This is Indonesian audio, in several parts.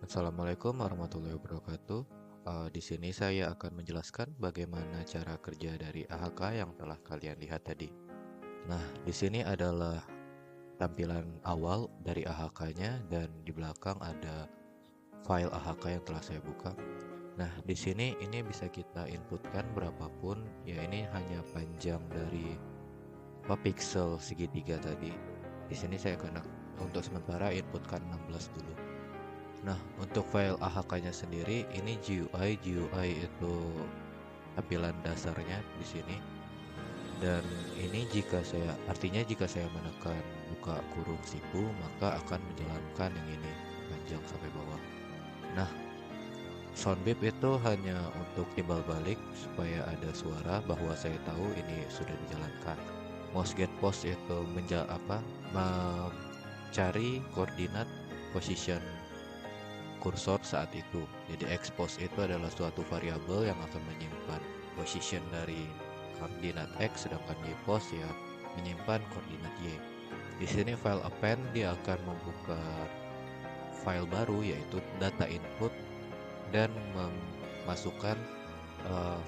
Assalamualaikum warahmatullahi wabarakatuh. Di sini saya akan menjelaskan bagaimana cara kerja dari AHK yang telah kalian lihat tadi. Nah, di sini adalah tampilan awal dari AHK-nya dan di belakang ada file AHK yang telah saya buka. Nah, di sini ini bisa kita inputkan berapapun. Ya, ini hanya panjang dari pixel segitiga tadi. Di sini saya akan untuk sementara inputkan 16 dulu. Nah, untuk file AHK-nya sendiri ini GUI. GUI itu tampilan dasarnya di sini. Dan ini jika saya menekan buka kurung sipu, maka akan menjalankan yang ini panjang sampai bawah. Nah, soundbip itu hanya untuk timbal balik supaya ada suara bahwa saya tahu ini sudah dijalankan. Mouse get post itu mencari koordinat position kursor saat itu. Jadi expose itu adalah suatu variabel yang akan menyimpan position dari koordinat X, sedangkan ypos ya menyimpan koordinat Y. Di sini file append dia akan membuka file baru yaitu data input dan memasukkan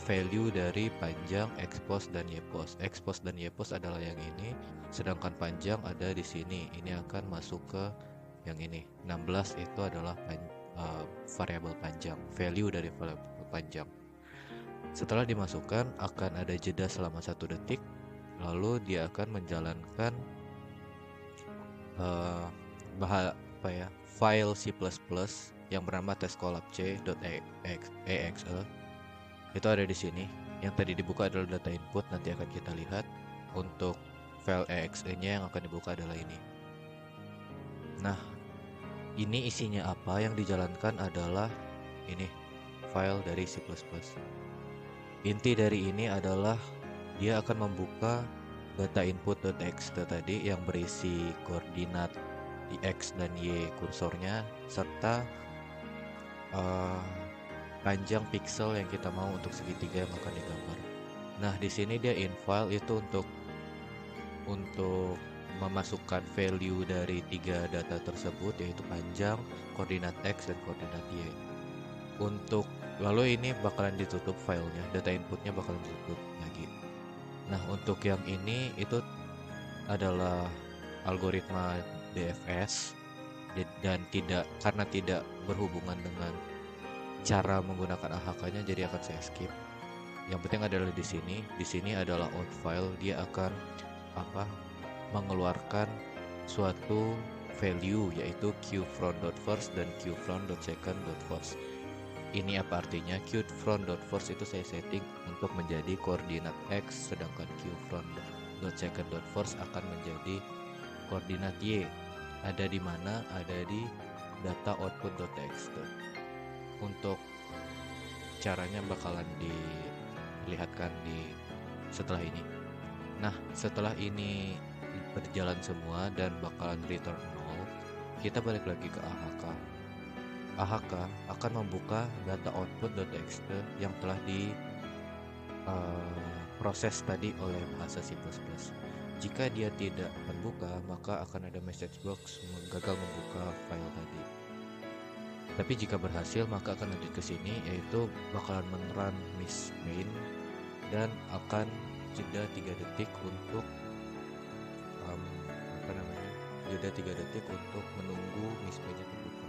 value dari panjang expose dan ypos. Expose dan ypos adalah yang ini, sedangkan panjang ada di sini. Ini akan masuk ke yang ini. 16 itu adalah variabel panjang, value dari variabel panjang. Setelah dimasukkan akan ada jeda selama 1 detik, lalu dia akan menjalankan file C++ yang bernama testcollabc.exe. Itu ada di sini. Yang tadi dibuka adalah data input, nanti akan kita lihat. Untuk file exe-nya yang akan dibuka adalah ini. Nah, ini isinya apa? Yang dijalankan adalah ini file dari C++. Inti dari ini adalah dia akan membuka data input.txt tadi yang berisi koordinat di X dan Y kursornya serta panjang pixel yang kita mau untuk segitiga yang akan digambar. Nah, di sini dia infile itu untuk memasukkan value dari 3 data tersebut yaitu panjang, koordinat X dan koordinat Y. Lalu ini bakalan ditutup filenya, data inputnya bakalan ditutup lagi. Nah, untuk yang ini itu adalah algoritma DFS dan karena tidak berhubungan dengan cara menggunakan AHK-nya, jadi akan saya skip. Yang penting adalah di sini. Di sini adalah out file, dia akan mengeluarkan suatu value yaitu qfront.first dan qfront.second.first. Ini apa artinya? qfront.first itu saya setting untuk menjadi koordinat X, sedangkan qfront.second.first akan menjadi koordinat Y. Ada di mana? Ada di data output.txt. Untuk caranya bakalan dilihatkan setelah ini. Nah, setelah ini berjalan semua dan bakalan return 0, kita balik lagi ke AHK. AHK akan membuka data output.txt yang telah proses tadi oleh bahasa C++. Jika dia tidak membuka, maka akan ada message box gagal membuka file tadi. Tapi jika berhasil, maka akan lanjut ke sini, yaitu bakalan menerang miss main dan akan jeda 3 detik untuk menunggu miss main-nya terbuka.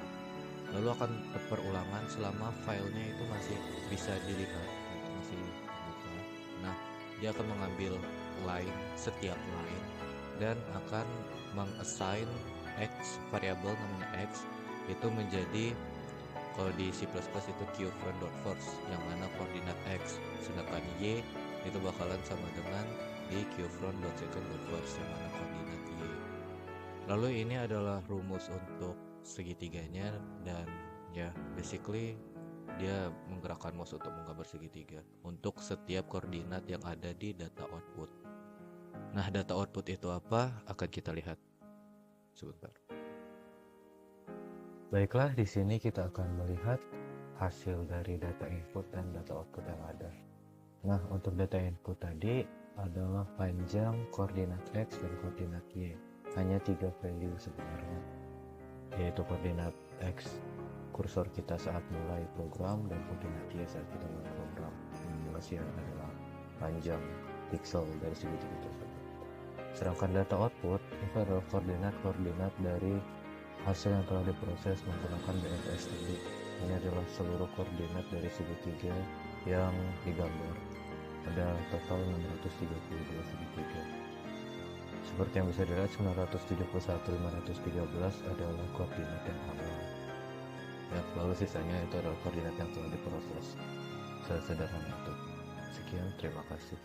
Lalu akan perulangan selama filenya itu masih bisa dilihat, masih terbuka. Nah, dia akan mengambil setiap line dan akan mengassign X, variabel namanya X itu menjadi, kalau di C++ itu qfront.first yang mana koordinat X, sedangkan Y itu bakalan sama dengan di qfront.second.first yang mana koordinat Y. Lalu ini adalah rumus untuk segitiganya, dan ya basically dia menggerakkan mouse untuk menggambar segitiga untuk setiap koordinat yang ada di data output. Nah, data output itu apa? Akan kita lihat sebentar. Baiklah, di sini kita akan melihat hasil dari data input dan data output yang ada. Nah, untuk data input tadi adalah panjang, koordinat X dan koordinat Y. Hanya 3 value sebenarnya, yaitu koordinat X kursor kita saat mulai program dan koordinatnya saat kita mulai program. Masih adalah panjang pixel dari segitiga tersebut. Sedangkan data output itu adalah koordinat-koordinat dari hasil yang telah diproses menggunakan BFS tadi. Ini adalah seluruh koordinat dari segitiga yang digambar. Ada total 632 segitiga. Seperti yang bisa dilihat, 971, 513 adalah koordinat yang awal. Ya, lalu sisanya itu adalah koordinat yang telah diproses. Sesederhana itu. Sekian, terima kasih.